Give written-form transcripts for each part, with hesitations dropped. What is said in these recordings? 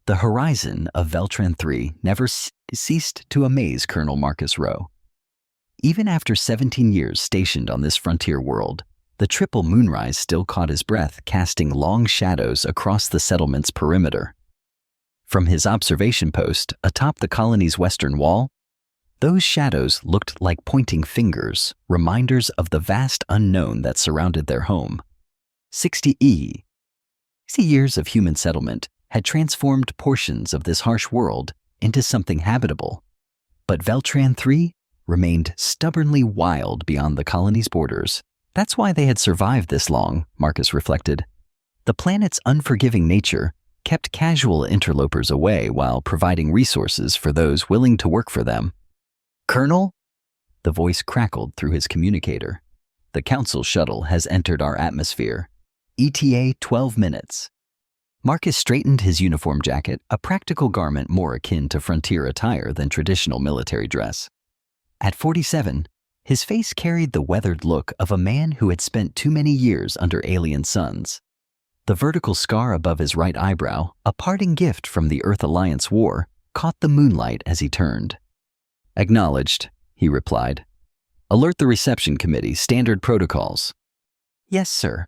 The horizon of Veltran 3 never ceased to amaze Colonel Marcus Rowe. Even after 17 years stationed on this frontier world, the triple moonrise still caught his breath, casting long shadows across the settlement's perimeter. From his observation post atop the colony's western wall, those shadows looked like pointing fingers, reminders of the vast unknown that surrounded their home. 60 years of human settlement had transformed portions of this harsh world into something habitable. But Veltran 3 remained stubbornly wild beyond the colony's borders. That's why they had survived this long, Marcus reflected. The planet's unforgiving nature kept casual interlopers away while providing resources for those willing to work for them. "Colonel?" The voice crackled through his communicator. "The Council shuttle has entered our atmosphere. ETA 12 minutes. Marcus straightened his uniform jacket, a practical garment more akin to frontier attire than traditional military dress. At 47, his face carried the weathered look of a man who had spent too many years under alien suns. The vertical scar above his right eyebrow, a parting gift from the Earth Alliance War, caught the moonlight as he turned. "Acknowledged," he replied. "Alert the reception committee, standard protocols." "Yes, sir.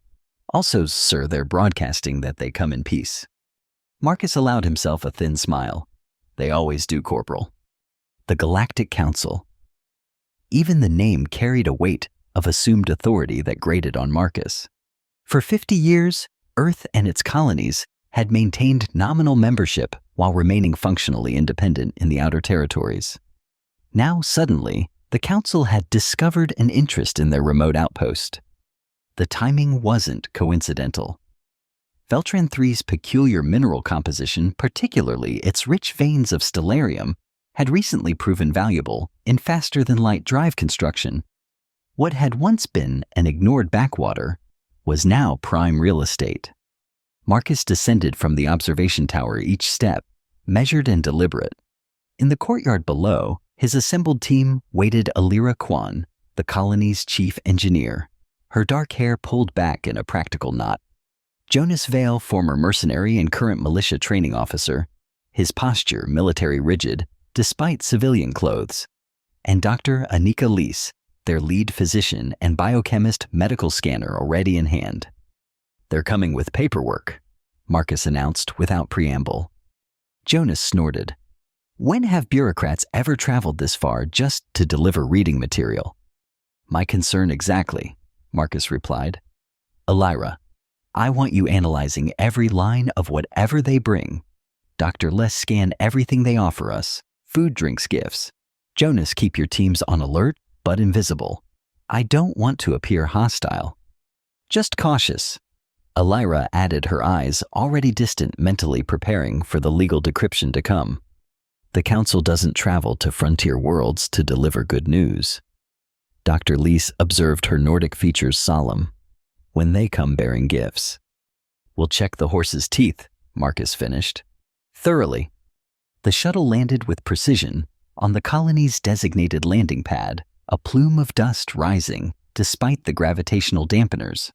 Also, sir, they're broadcasting that they come in peace." Marcus allowed himself a thin smile. "They always do, Corporal." The Galactic Council. Even the name carried a weight of assumed authority that grated on Marcus. For 50 years, Earth and its colonies had maintained nominal membership while remaining functionally independent in the outer territories. Now, suddenly, the Council had discovered an interest in their remote outpost. The timing wasn't coincidental. Veltran 3's peculiar mineral composition, particularly its rich veins of stellarium, had recently proven valuable in faster-than-light drive construction. What had once been an ignored backwater was now prime real estate. Marcus descended from the observation tower each step, measured and deliberate. In the courtyard below, his assembled team waited Alira Kwan, the colony's chief engineer, her dark hair pulled back in a practical knot. Jonas Vale, former mercenary and current militia training officer, his posture military rigid, despite civilian clothes. And Dr. Anika Lees, their lead physician and biochemist medical scanner already in hand. "They're coming with paperwork," Marcus announced without preamble. Jonas snorted. "When have bureaucrats ever traveled this far just to deliver reading material?" "My concern exactly," Marcus replied. "Alira, I want you analyzing every line of whatever they bring. Dr. Les, scan everything they offer us. Food, drinks, gifts. Jonas, keep your teams on alert, but invisible. I don't want to appear hostile. Just cautious." Alira added, her eyes already distant, mentally preparing for the legal decryption to come. "The Council doesn't travel to frontier worlds to deliver good news." Dr. Lees observed, her Nordic features solemn. "When they come bearing gifts." "We'll check the horse's teeth," Marcus finished. "Thoroughly." The shuttle landed with precision on the colony's designated landing pad, a plume of dust rising despite the gravitational dampeners.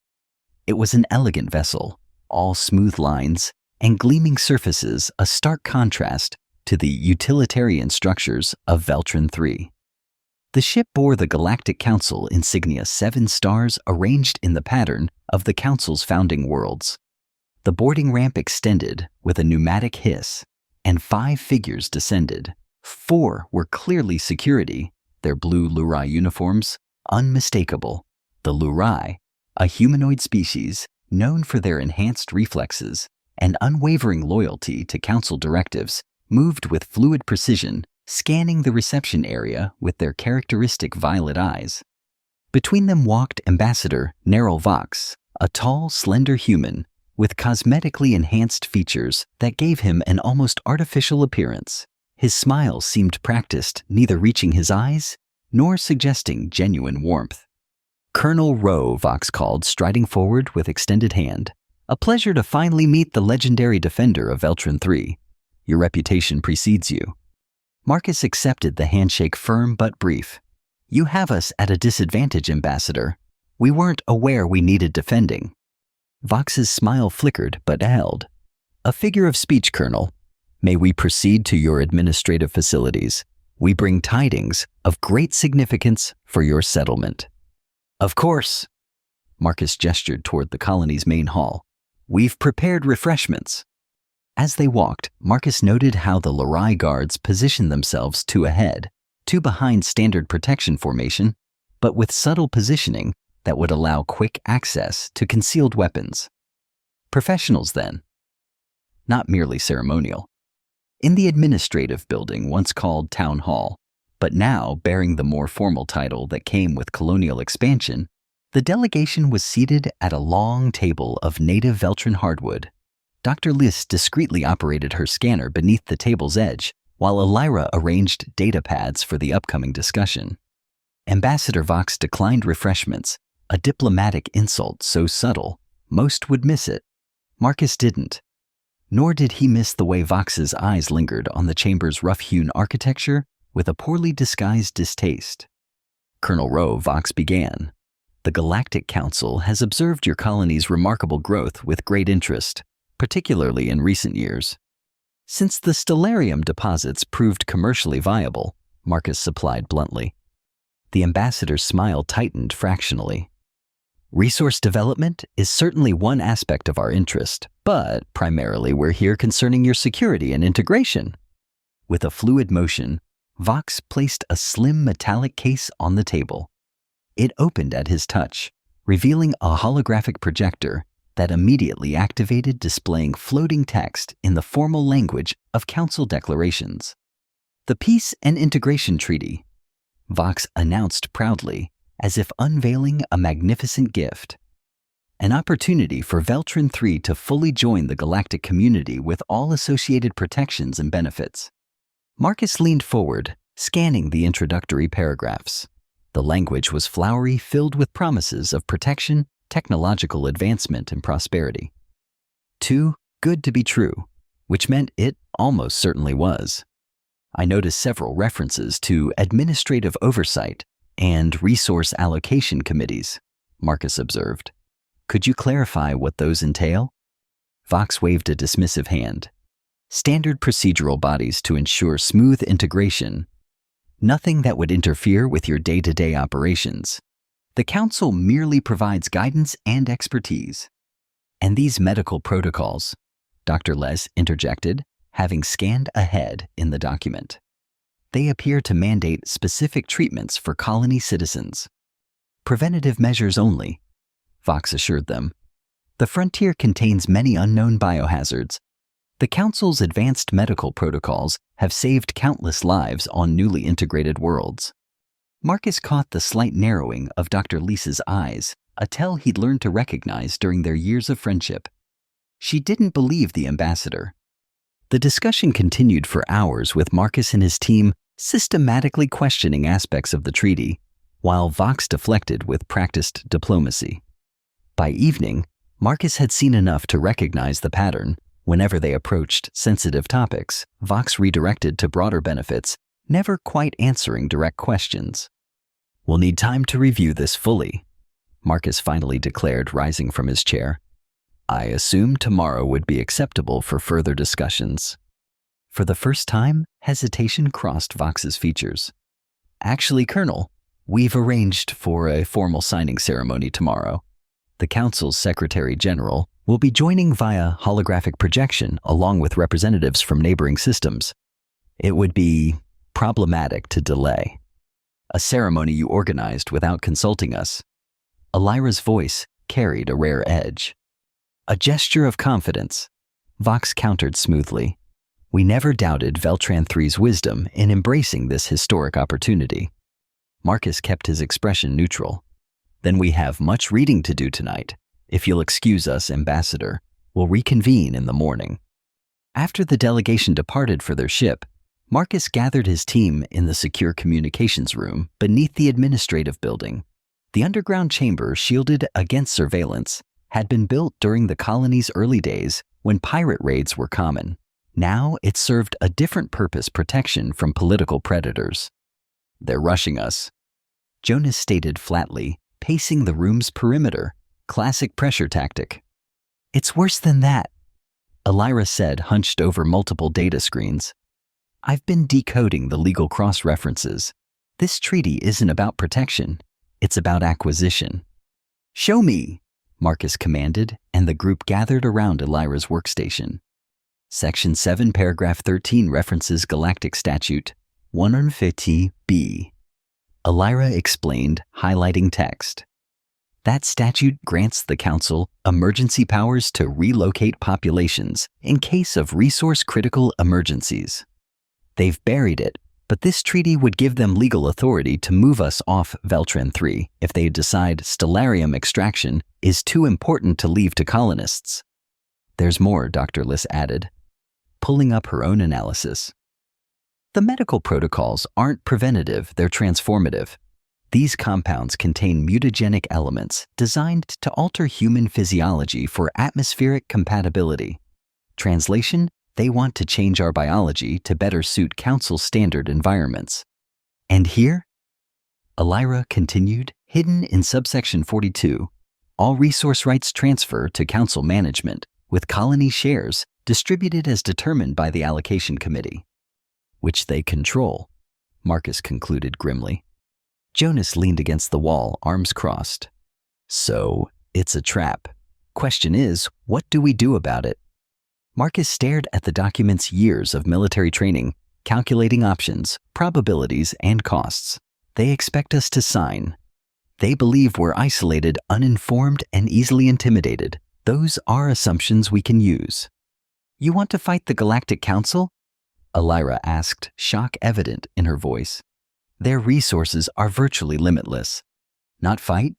It was an elegant vessel, all smooth lines and gleaming surfaces, a stark contrast to the utilitarian structures of Veltran 3. The ship bore the Galactic Council insignia, 7 stars arranged in the pattern of the Council's founding worlds. The boarding ramp extended with a pneumatic hiss, and 5 figures descended. 4 were clearly security, their blue Lurai uniforms unmistakable. The Lurai, a humanoid species known for their enhanced reflexes and unwavering loyalty to Council directives, moved with fluid precision, scanning the reception area with their characteristic violet eyes. Between them walked Ambassador Neryl Vox, a tall, slender human with cosmetically enhanced features that gave him an almost artificial appearance. His smile seemed practiced, neither reaching his eyes nor suggesting genuine warmth. "Colonel Rowe," Vox called, striding forward with extended hand. "A pleasure to finally meet the legendary defender of Veltran 3. Your reputation precedes you." Marcus accepted the handshake, firm but brief. "You have us at a disadvantage, Ambassador. We weren't aware we needed defending." Vox's smile flickered but held. "A figure of speech, Colonel. May we proceed to your administrative facilities. We bring tidings of great significance for your settlement." "Of course." Marcus gestured toward the colony's main hall. "We've prepared refreshments." As they walked, Marcus noted how the Lorai guards positioned themselves two ahead, two behind standard protection formation, but with subtle positioning that would allow quick access to concealed weapons. Professionals then, not merely ceremonial. In the administrative building once called Town Hall, but now bearing the more formal title that came with colonial expansion, the delegation was seated at a long table of native Veltran hardwood. Dr. Liss discreetly operated her scanner beneath the table's edge, while Elira arranged data pads for the upcoming discussion. Ambassador Vox declined refreshments, a diplomatic insult so subtle, most would miss it. Marcus didn't. Nor did he miss the way Vox's eyes lingered on the chamber's rough-hewn architecture with a poorly disguised distaste. "Colonel Rowe," Vox began, "the Galactic Council has observed your colony's remarkable growth with great interest, particularly in recent years. Since the stellarium deposits proved commercially viable," Marcus supplied bluntly. The ambassador's smile tightened fractionally. "Resource development is certainly one aspect of our interest, but primarily we're here concerning your security and integration." With a fluid motion, Vox placed a slim metallic case on the table. It opened at his touch, revealing a holographic projector that immediately activated, displaying floating text in the formal language of Council declarations. "The Peace and Integration Treaty," Vox announced proudly, as if unveiling a magnificent gift. "An opportunity for Veltran 3 to fully join the galactic community with all associated protections and benefits." Marcus leaned forward, scanning the introductory paragraphs. The language was flowery, filled with promises of protection, technological advancement, and prosperity. Too good to be true, which meant it almost certainly was. "I noticed several references to administrative oversight and resource allocation committees," Marcus observed. "Could you clarify what those entail?" Vox waved a dismissive hand. "Standard procedural bodies to ensure smooth integration. Nothing that would interfere with your day-to-day operations. The Council merely provides guidance and expertise." "And these medical protocols," Dr. Les interjected, having scanned ahead in the document. "They appear to mandate specific treatments for colony citizens." "Preventative measures only," Vox assured them. "The frontier contains many unknown biohazards. The Council's advanced medical protocols have saved countless lives on newly integrated worlds." Marcus caught the slight narrowing of Dr. Lisa's eyes, a tell he'd learned to recognize during their years of friendship. She didn't believe the ambassador. The discussion continued for hours, with Marcus and his team systematically questioning aspects of the treaty, while Vox deflected with practiced diplomacy. By evening, Marcus had seen enough to recognize the pattern. Whenever they approached sensitive topics, Vox redirected to broader benefits, never quite answering direct questions. "We'll need time to review this fully," Marcus finally declared, rising from his chair. "I assume tomorrow would be acceptable for further discussions." For the first time, hesitation crossed Vox's features. "Actually, Colonel, we've arranged for a formal signing ceremony tomorrow. The Council's Secretary General will be joining via holographic projection along with representatives from neighboring systems. It would be problematic to delay. A ceremony you organized without consulting us." Elira's voice carried a rare edge. "A gesture of confidence," Vox countered smoothly. "We never doubted Veltran 3's wisdom in embracing this historic opportunity." Marcus kept his expression neutral. "Then we have much reading to do tonight. If you'll excuse us, Ambassador, we'll reconvene in the morning." After the delegation departed for their ship, Marcus gathered his team in the secure communications room beneath the administrative building. The underground chamber, shielded against surveillance, had been built during the colony's early days when pirate raids were common. Now it served a different purpose: protection from political predators. "They're rushing us," Jonas stated flatly, pacing the room's perimeter. Classic pressure tactic. "It's worse than that," Elira said, hunched over multiple data screens. I've been decoding the legal cross-references. This treaty isn't about protection. It's about acquisition. Show me, Marcus commanded, and the group gathered around Elira's workstation. Section 7, paragraph 13 references Galactic Statute 150B. Elira explained, highlighting text. That statute grants the Council emergency powers to relocate populations in case of resource-critical emergencies. They've buried it, but this treaty would give them legal authority to move us off Veltran 3 if they decide stellarium extraction is too important to leave to colonists. There's more, Dr. Liss added, pulling up her own analysis. The medical protocols aren't preventative, they're transformative. These compounds contain mutagenic elements designed to alter human physiology for atmospheric compatibility. Translation: they want to change our biology to better suit Council standard environments. And here, Elira continued, hidden in subsection 42, all resource rights transfer to Council management, with colony shares distributed as determined by the allocation committee. Which they control, Marcus concluded grimly. Jonas leaned against the wall, arms crossed. So, it's a trap. Question is, what do we do about it? Marcus stared at the document's years of military training, calculating options, probabilities, and costs. They expect us to sign. They believe we're isolated, uninformed, and easily intimidated. Those are assumptions we can use. You want to fight the Galactic Council? Elira asked, shock evident in her voice. Their resources are virtually limitless. Not fight?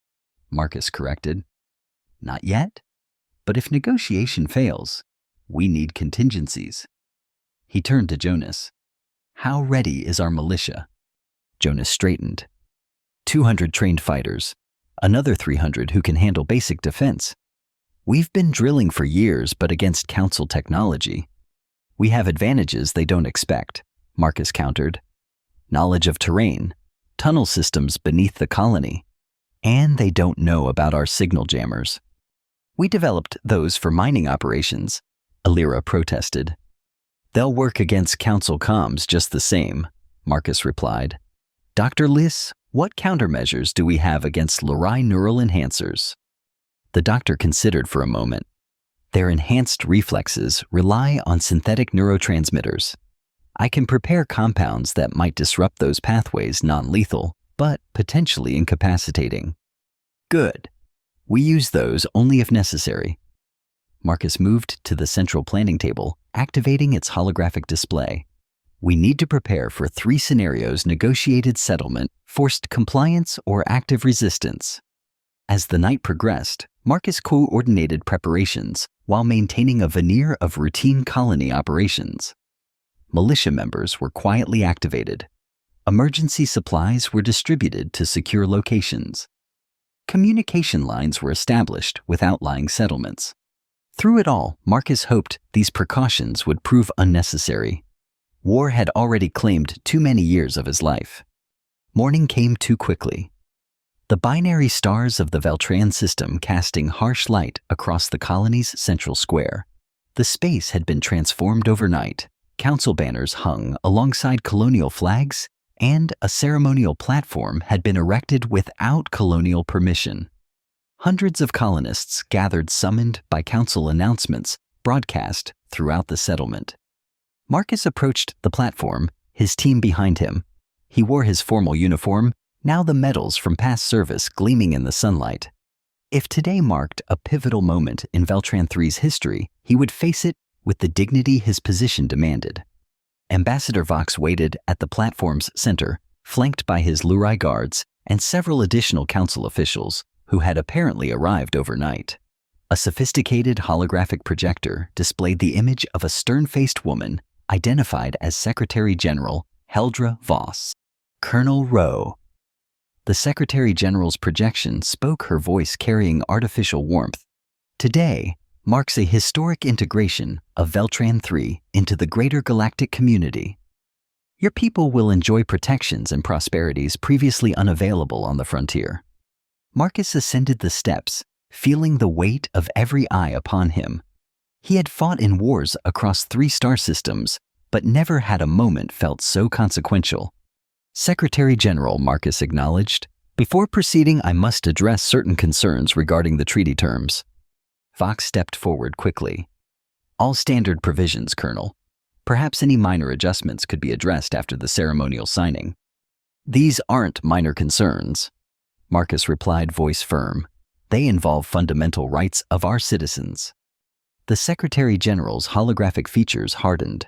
Marcus corrected. Not yet. But if negotiation fails, we need contingencies. He turned to Jonas. How ready is our militia? Jonas straightened. 200 trained fighters, another 300 who can handle basic defense. We've been drilling for years, but against Council technology. We have advantages they don't expect, Marcus countered. Knowledge of terrain, tunnel systems beneath the colony, and they don't know about our signal jammers. We developed those for mining operations, Elira protested. They'll work against Council comms just the same, Marcus replied. Dr. Liss, what countermeasures do we have against Lorai neural enhancers? The doctor considered for a moment. Their enhanced reflexes rely on synthetic neurotransmitters. I can prepare compounds that might disrupt those pathways non-lethal, but potentially incapacitating. Good. We use those only if necessary. Marcus moved to the central planning table, activating its holographic display. We need to prepare for 3 scenarios: negotiated settlement, forced compliance, or active resistance. As the night progressed, Marcus coordinated preparations while maintaining a veneer of routine colony operations. Militia members were quietly activated. Emergency supplies were distributed to secure locations. Communication lines were established with outlying settlements. Through it all, Marcus hoped these precautions would prove unnecessary. War had already claimed too many years of his life. Morning came too quickly. The binary stars of the Veltran system casting harsh light across the colony's central square. The space had been transformed overnight. Council banners hung alongside colonial flags, and a ceremonial platform had been erected without colonial permission. Hundreds of colonists gathered, summoned by Council announcements broadcast throughout the settlement. Marcus approached the platform, his team behind him. He wore his formal uniform, now the medals from past service gleaming in the sunlight. If today marked a pivotal moment in Veltran 3's history, he would face it with the dignity his position demanded. Ambassador Vox waited at the platform's center, flanked by his Lurai guards and several additional Council officials who had apparently arrived overnight. A sophisticated holographic projector displayed the image of a stern-faced woman identified as Secretary General Heldra Voss. Colonel Rowe. The Secretary General's projection spoke, her voice carrying artificial warmth. Today marks a historic integration of Veltran 3 into the greater galactic community. Your people will enjoy protections and prosperities previously unavailable on the frontier. Marcus ascended the steps, feeling the weight of every eye upon him. He had fought in wars across 3 star systems, but never had a moment felt so consequential. Secretary General, Marcus acknowledged. Before proceeding, I must address certain concerns regarding the treaty terms. Vox stepped forward quickly. All standard provisions, Colonel. Perhaps any minor adjustments could be addressed after the ceremonial signing. These aren't minor concerns, Marcus replied, voice firm. They involve fundamental rights of our citizens. The Secretary General's holographic features hardened.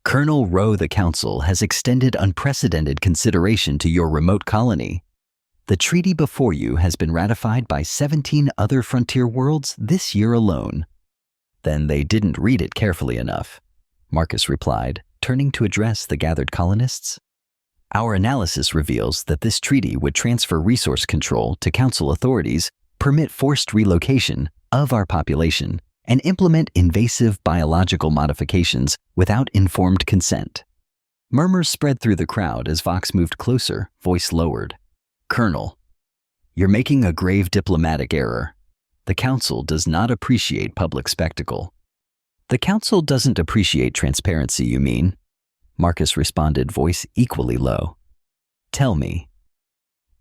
Colonel Rowe, the Council has extended unprecedented consideration to your remote colony. The treaty before you has been ratified by 17 other frontier worlds this year alone. Then they didn't read it carefully enough, Marcus replied, turning to address the gathered colonists. Our analysis reveals that this treaty would transfer resource control to Council authorities, permit forced relocation of our population, and implement invasive biological modifications without informed consent. Murmurs spread through the crowd as Vox moved closer, voice lowered. Colonel, you're making a grave diplomatic error. The Council does not appreciate public spectacle. The Council doesn't appreciate transparency, you mean? Marcus responded, voice equally low. Tell me,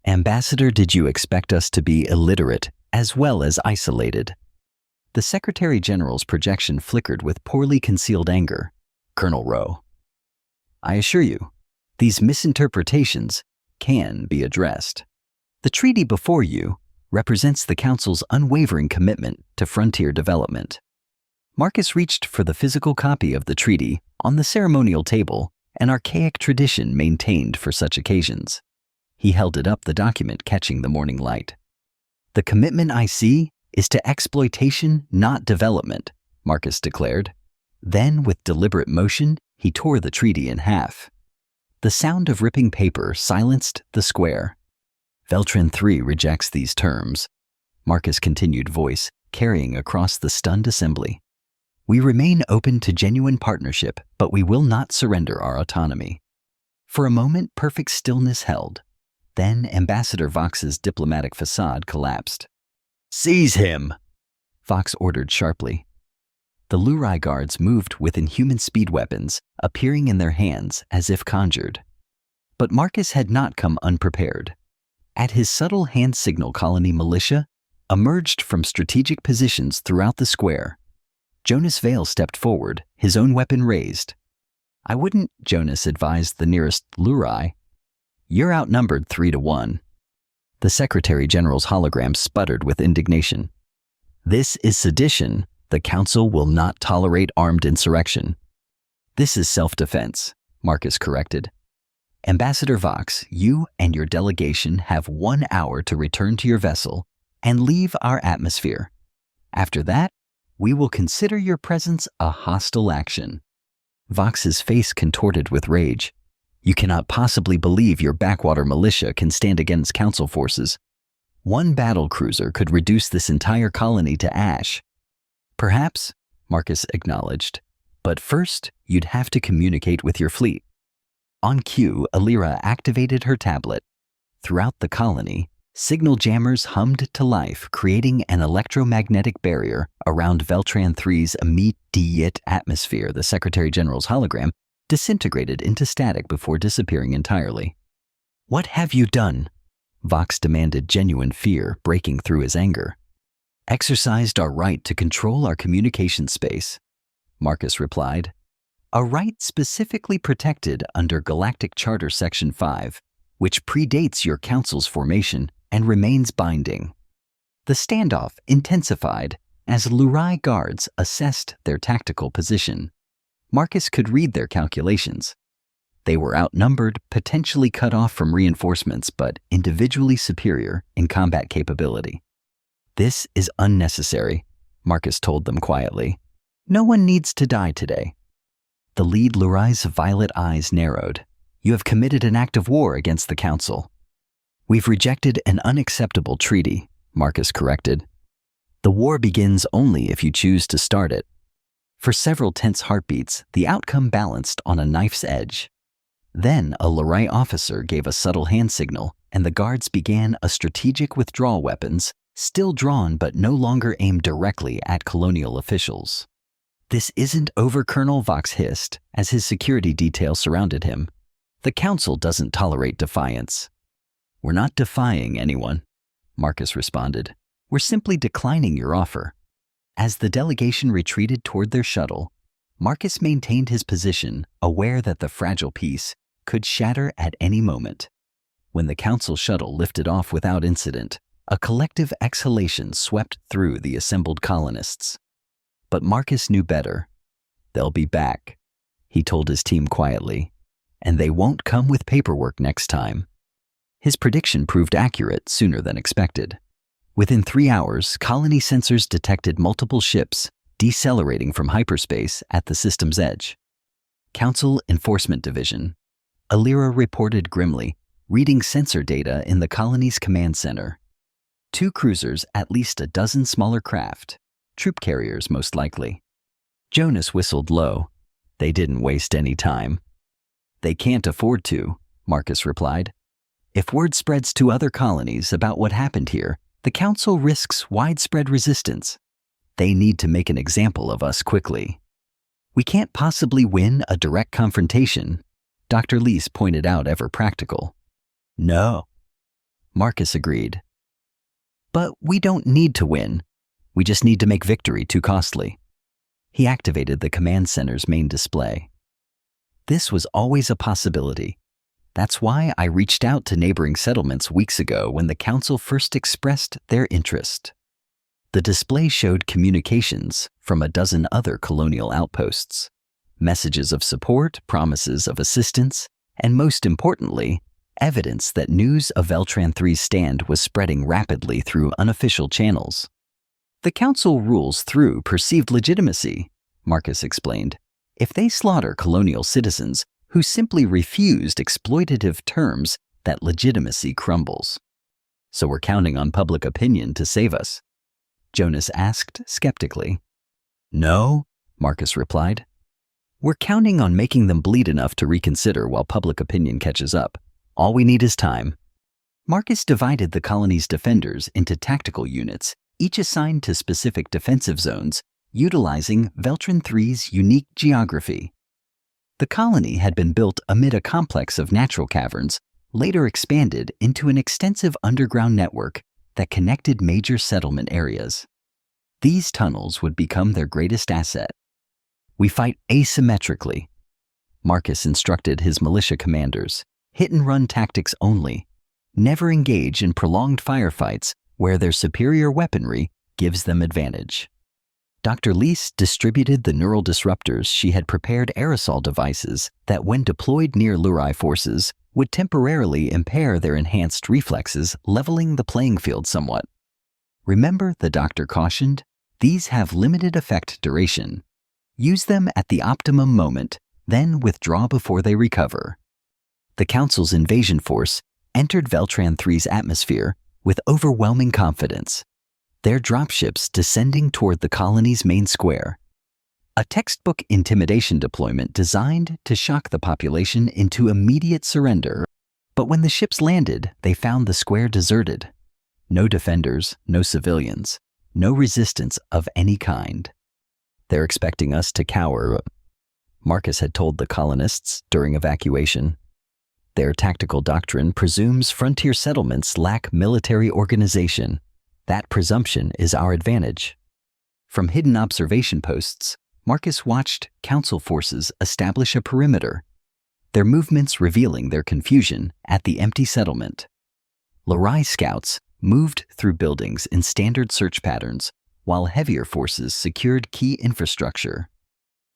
Ambassador, did you expect us to be illiterate as well as isolated? The Secretary General's projection flickered with poorly concealed anger. Colonel Rowe, I assure you, these misinterpretations can be addressed. The treaty before you represents the Council's unwavering commitment to frontier development. Marcus reached for the physical copy of the treaty on the ceremonial table, an archaic tradition maintained for such occasions. He held it up, the document catching the morning light. The commitment I see is to exploitation, not development, Marcus declared. Then, with deliberate motion, he tore the treaty in half. The sound of ripping paper silenced the square. Veltran 3 rejects these terms, Marcus continued, voice carrying across the stunned assembly. We remain open to genuine partnership, but we will not surrender our autonomy. For a moment, perfect stillness held. Then Ambassador Vox's diplomatic facade collapsed. Seize him, Vox ordered sharply. The Lurai guards moved with inhuman speed weapons, appearing in their hands as if conjured. But Marcus had not come unprepared. At his subtle hand signal, colony militia emerged from strategic positions throughout the square. Jonas Vale stepped forward, his own weapon raised. I wouldn't, Jonas advised the nearest Lurai. You're outnumbered 3-1. The Secretary General's hologram sputtered with indignation. This is sedition. The Council will not tolerate armed insurrection. This is self-defense, Marcus corrected. Ambassador Vox, you and your delegation have 1 hour to return to your vessel and leave our atmosphere. After that, we will consider your presence a hostile action. Vox's face contorted with rage. You cannot possibly believe your backwater militia can stand against Council forces. 1 battle cruiser could reduce this entire colony to ash. Perhaps, Marcus acknowledged, but first you'd have to communicate with your fleet. On cue, Alira activated her tablet. Throughout the colony, signal jammers hummed to life, creating an electromagnetic barrier around Veltran 3's immediate atmosphere. The Secretary General's hologram disintegrated into static before disappearing entirely. What have you done? Vox demanded, genuine fear breaking through his anger. Exercised our right to control our communication space, Marcus replied. A right specifically protected under Galactic Charter Section 5, which predates your Council's formation and remains binding. The standoff intensified as Lurai guards assessed their tactical position. Marcus could read their calculations. They were outnumbered, potentially cut off from reinforcements, but individually superior in combat capability. This is unnecessary, Marcus told them quietly. No one needs to die today. The lead Lurai's violet eyes narrowed. You have committed an act of war against the Council. We've rejected an unacceptable treaty, Marcus corrected. The war begins only if you choose to start it. For several tense heartbeats, the outcome balanced on a knife's edge. Then a Lurai officer gave a subtle hand signal, and the guards began a strategic withdrawal, weapons still drawn but no longer aimed directly at colonial officials. "This isn't over, Colonel," Vox hissed as his security detail surrounded him. "The Council doesn't tolerate defiance." "We're not defying anyone," Marcus responded. "We're simply declining your offer." As the delegation retreated toward their shuttle, Marcus maintained his position, aware that the fragile peace could shatter at any moment. When the Council shuttle lifted off without incident, a collective exhalation swept through the assembled colonists. But Marcus knew better. "They'll be back," he told his team quietly, "and they won't come with paperwork next time." His prediction proved accurate sooner than expected. Within 3 hours, colony sensors detected multiple ships decelerating from hyperspace at the system's edge. Council Enforcement Division. Alira reported grimly, reading sensor data in the colony's command center. 2 cruisers, at least a dozen smaller craft, troop carriers most likely. Jonas whistled low. They didn't waste any time. "They can't afford to," Marcus replied. "If word spreads to other colonies about what happened here, the Council risks widespread resistance. They need to make an example of us quickly." "We can't possibly win a direct confrontation," Dr. Lees pointed out, ever practical. "No," Marcus agreed. "But we don't need to win. We just need to make victory too costly." He activated the command center's main display. "This was always a possibility. That's why I reached out to neighboring settlements weeks ago when the Council first expressed their interest." The display showed communications from a dozen other colonial outposts, messages of support, promises of assistance, and most importantly, evidence that news of Veltran 3's stand was spreading rapidly through unofficial channels. "The Council rules through perceived legitimacy," Marcus explained. "If they slaughter colonial citizens who simply refused exploitative terms, that legitimacy crumbles. So we're counting on public opinion to save us?" Jonas asked skeptically. "No," Marcus replied. "We're counting on making them bleed enough to reconsider while public opinion catches up. All we need is time." Marcus divided the colony's defenders into tactical units, each assigned to specific defensive zones, utilizing Veltran 3's unique geography. The colony had been built amid a complex of natural caverns, later expanded into an extensive underground network that connected major settlement areas. These tunnels would become their greatest asset. "We fight asymmetrically," Marcus instructed his militia commanders. "Hit-and-run tactics only. Never engage in prolonged firefights where their superior weaponry gives them advantage." Dr. Lees distributed the neural disruptors she had prepared aerosol devices that, when deployed near Lurai forces, would temporarily impair their enhanced reflexes, leveling the playing field somewhat. "Remember," the doctor cautioned, "these have limited effect duration. Use them at the optimum moment, then withdraw before they recover." The Council's invasion force entered Veltran 3's atmosphere with overwhelming confidence, their dropships descending toward the colony's main square. A textbook intimidation deployment designed to shock the population into immediate surrender. But when the ships landed, they found the square deserted. No defenders, no civilians, no resistance of any kind. "They're expecting us to cower," Marcus had told the colonists during evacuation. "Their tactical doctrine presumes frontier settlements lack military organization. That presumption is our advantage." From hidden observation posts, Marcus watched Council forces establish a perimeter, their movements revealing their confusion at the empty settlement. Lurai scouts moved through buildings in standard search patterns, while heavier forces secured key infrastructure.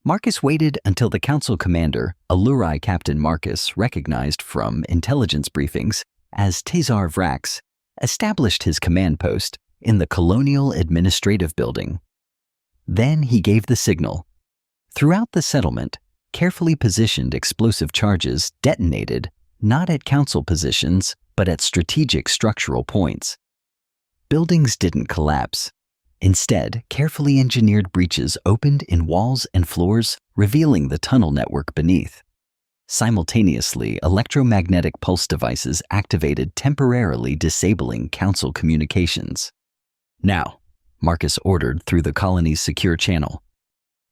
Marcus waited until the Council commander, a Lurai Captain Marcus recognized from intelligence briefings as Tazar Vrax, established his command post in the Colonial Administrative Building. Then he gave the signal. Throughout the settlement, carefully positioned explosive charges detonated not at Council positions, but at strategic structural points. Buildings didn't collapse. Instead, carefully engineered breaches opened in walls and floors, revealing the tunnel network beneath. Simultaneously, electromagnetic pulse devices activated, temporarily disabling Council communications. "Now," Marcus ordered through the colony's secure channel.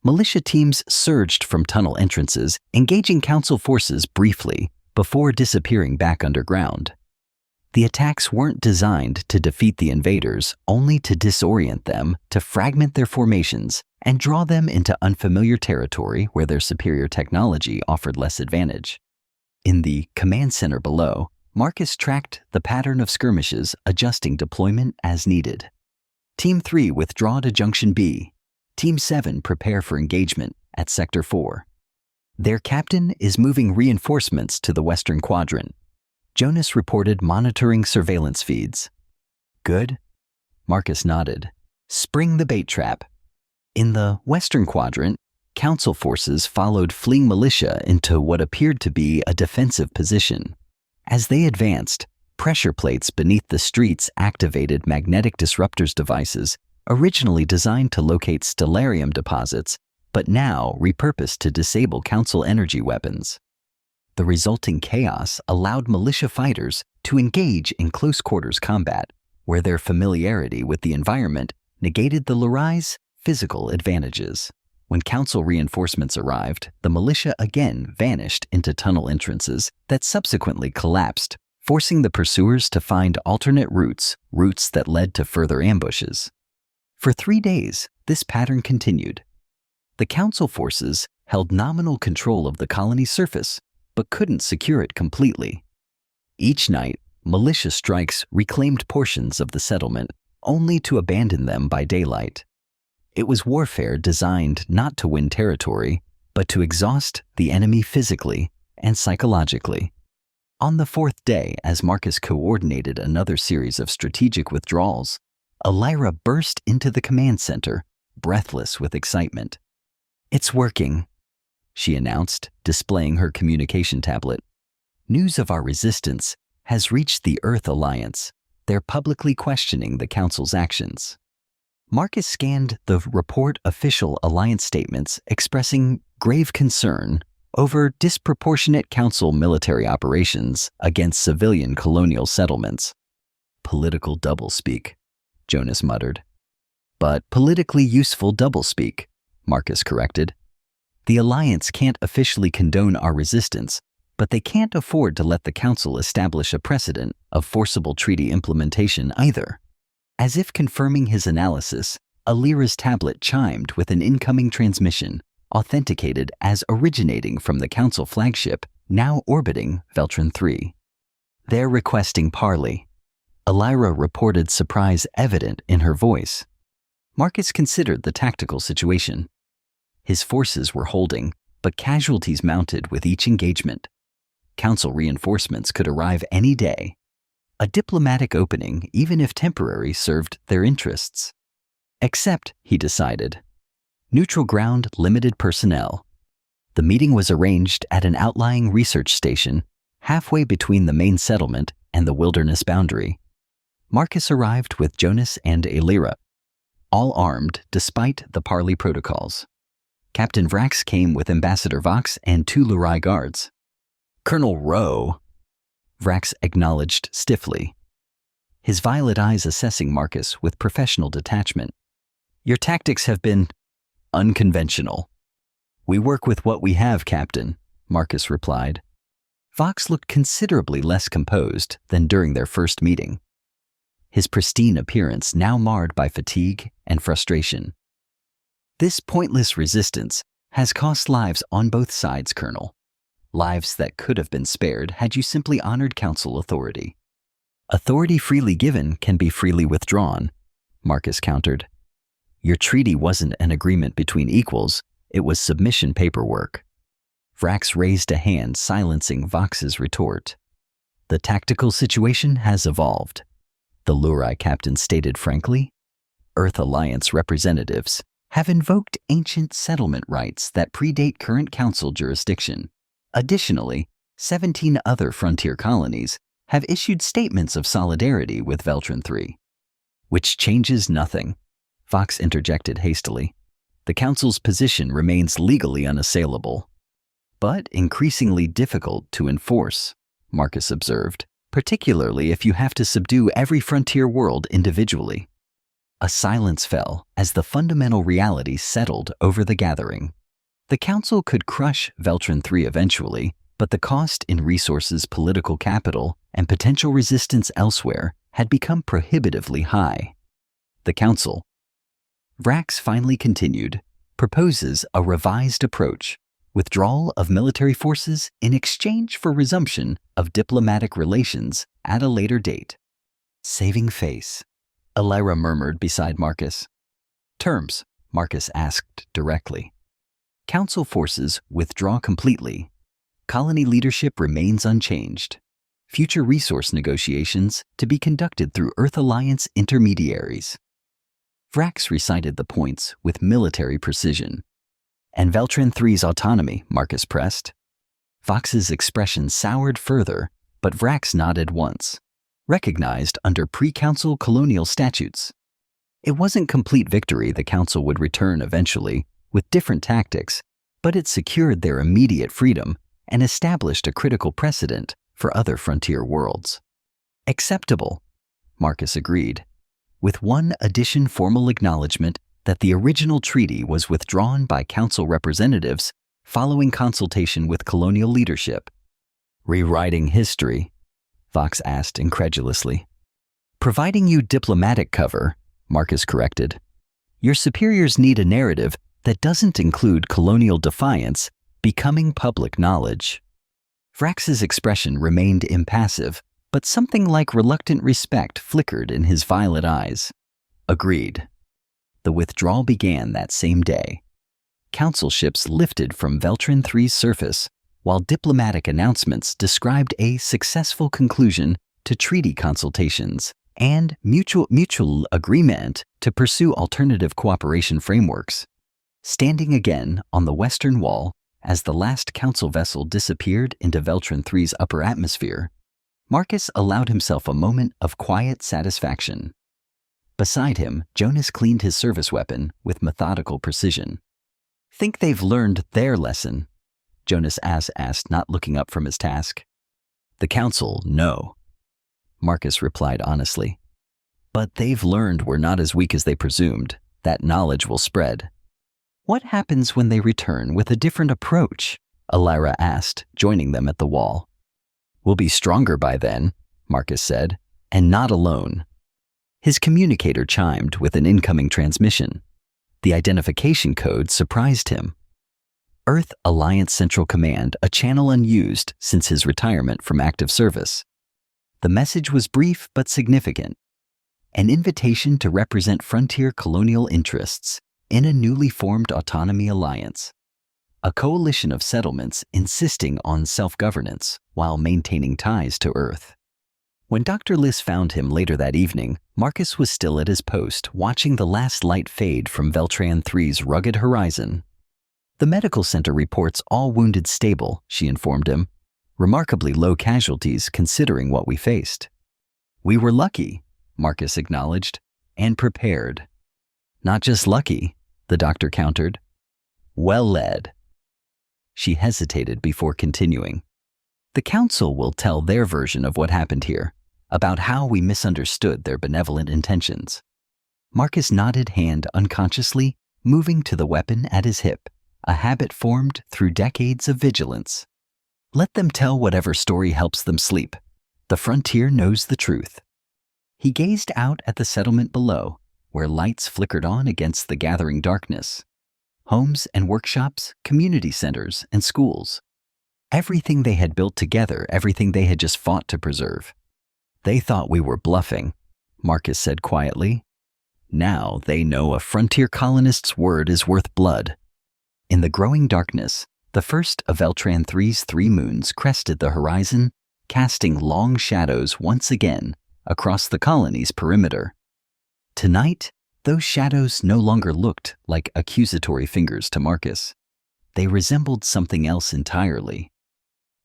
militia teams surged from tunnel entrances, engaging Council forces briefly before disappearing back underground. The attacks weren't designed to defeat the invaders, only to disorient them, to fragment their formations, and draw them into unfamiliar territory where their superior technology offered less advantage. In the command center below, Marcus tracked the pattern of skirmishes, adjusting deployment as needed. Team 3 withdraw to Junction B. Team 7 prepare for engagement at Sector 4. Their captain is moving reinforcements to the Western Quadrant. Jonas reported monitoring surveillance feeds. Good? Marcus nodded. Spring the bait trap. In the Western Quadrant, Council forces followed fleeing militia into what appeared to be a defensive position. As they advanced, pressure plates beneath the streets activated magnetic disruptors devices originally designed to locate stellarium deposits, but now repurposed to disable Council energy weapons. The resulting chaos allowed militia fighters to engage in close-quarters combat, where their familiarity with the environment negated the Lurai's physical advantages. When Council reinforcements arrived, the militia again vanished into tunnel entrances that subsequently collapsed, forcing the pursuers to find alternate routes that led to further ambushes. For 3 days, this pattern continued. The Council forces held nominal control of the colony's surface, but couldn't secure it completely. Each night, militia strikes reclaimed portions of the settlement, only to abandon them by daylight. It was warfare designed not to win territory, but to exhaust the enemy physically and psychologically. On the 4th day, as Marcus coordinated another series of strategic withdrawals, Elira burst into the command center, breathless with excitement. "It's working," she announced, displaying her communication tablet. "News of our resistance has reached the Earth Alliance. They're publicly questioning the Council's actions." Marcus scanned the report official Alliance statements expressing grave concern over disproportionate Council military operations against civilian colonial settlements. "Political doublespeak," Jonas muttered. "But politically useful doublespeak," Marcus corrected. "The Alliance can't officially condone our resistance, but they can't afford to let the Council establish a precedent of forcible treaty implementation either." As if confirming his analysis, Elira's tablet chimed with an incoming transmission, authenticated as originating from the Council flagship now orbiting Veltran 3. "They're requesting parley." Elira reported surprise evident in her voice. Marcus considered the tactical situation. His forces were holding, but casualties mounted with each engagement. Council reinforcements could arrive any day. A diplomatic opening, even if temporary, served their interests. Except, he decided, neutral ground limited personnel. The meeting was arranged at an outlying research station, halfway between the main settlement and the wilderness boundary. Marcus arrived with Jonas and Elira, all armed despite the parley protocols. Captain Vrax came with Ambassador Vox and 2 Lurai guards. "Colonel Rowe," Vrax acknowledged stiffly, his violet eyes assessing Marcus with professional detachment. "Your tactics have been unconventional." "We work with what we have, Captain," Marcus replied. Vox looked considerably less composed than during their first meeting, his pristine appearance now marred by fatigue and frustration. "This pointless resistance has cost lives on both sides, Colonel. Lives that could have been spared had you simply honored Council authority." "Authority freely given can be freely withdrawn," Marcus countered. "Your treaty wasn't an agreement between equals, it was submission paperwork." Vrax raised a hand, silencing Vox's retort. "The tactical situation has evolved," the Lurai captain stated frankly. "Earth Alliance representatives have invoked ancient settlement rights that predate current Council jurisdiction. Additionally, 17 other frontier colonies have issued statements of solidarity with Veltran 3. "Which changes nothing," Vox interjected hastily. "The Council's position remains legally unassailable." "But increasingly difficult to enforce," Marcus observed, "particularly if you have to subdue every frontier world individually." a silence fell as the fundamental reality settled over the gathering. The Council could crush Veltran III eventually, but the cost in resources, political capital, and potential resistance elsewhere had become prohibitively high. The Council, Vrax finally continued, proposes a revised approach, withdrawal of military forces in exchange for resumption of diplomatic relations at a later date. Saving face, Elira murmured beside Marcus. Terms, Marcus asked directly. Council forces withdraw completely. Colony leadership remains unchanged. Future resource negotiations to be conducted through Earth Alliance intermediaries. Vrax recited the points with military precision. And Veltran III's autonomy, Marcus pressed. Vox's expression soured further, but Vrax nodded once. Recognized under pre-council colonial statutes. It wasn't complete victory. The council would return eventually, with different tactics, but it secured their immediate freedom and established a critical precedent for other frontier worlds. Acceptable, Marcus agreed, with one addition: formal acknowledgement that the original treaty was withdrawn by council representatives following consultation with colonial leadership. Rewriting history? Vox asked incredulously. Providing you diplomatic cover, Marcus corrected. Your superiors need a narrative that doesn't include colonial defiance becoming public knowledge. Vrax's expression remained impassive, but something like reluctant respect flickered in his violet eyes. Agreed. The withdrawal began that same day. Council ships lifted from Veltran III's surface, while diplomatic announcements described a successful conclusion to treaty consultations and mutual agreement to pursue alternative cooperation frameworks. Standing again on the western wall as the last council vessel disappeared into Veltran III's upper atmosphere, Marcus allowed himself a moment of quiet satisfaction. Beside him, Jonas cleaned his service weapon with methodical precision. Think they've learned their lesson? Jonas asked, not looking up from his task. The council, no. Marcus replied honestly. But they've learned we're not as weak as they presumed. That knowledge will spread. What happens when they return with a different approach? Elira asked, joining them at the wall. We'll be stronger by then, Marcus said, and not alone. His communicator chimed with an incoming transmission. The identification code surprised him. Earth Alliance Central Command, a channel unused since his retirement from active service. The message was brief but significant. An invitation to represent frontier colonial interests in a newly formed autonomy alliance. A coalition of settlements insisting on self-governance while maintaining ties to Earth. When Dr. Liss found him later that evening, Marcus was still at his post, watching the last light fade from Veltran III's rugged horizon. The medical center reports all wounded stable, she informed him. Remarkably low casualties considering what we faced. We were lucky, Marcus acknowledged, and prepared. Not just lucky, the doctor countered. Well led. She hesitated before continuing. The council will tell their version of what happened here, about how we misunderstood their benevolent intentions. Marcus nodded, hand unconsciously moving to the weapon at his hip, a habit formed through decades of vigilance. Let them tell whatever story helps them sleep. The frontier knows the truth. He gazed out at the settlement below, where lights flickered on against the gathering darkness. Homes and workshops, community centers and schools. Everything they had built together, everything they had just fought to preserve. They thought we were bluffing, Marcus said quietly. Now they know a frontier colonist's word is worth blood. In the growing darkness, the first of Veltran III's 3 moons crested the horizon, casting long shadows once again across the colony's perimeter. Tonight, those shadows no longer looked like accusatory fingers to Marcus. They resembled something else entirely.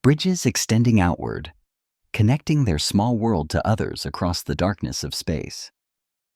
Bridges extending outward, connecting their small world to others across the darkness of space.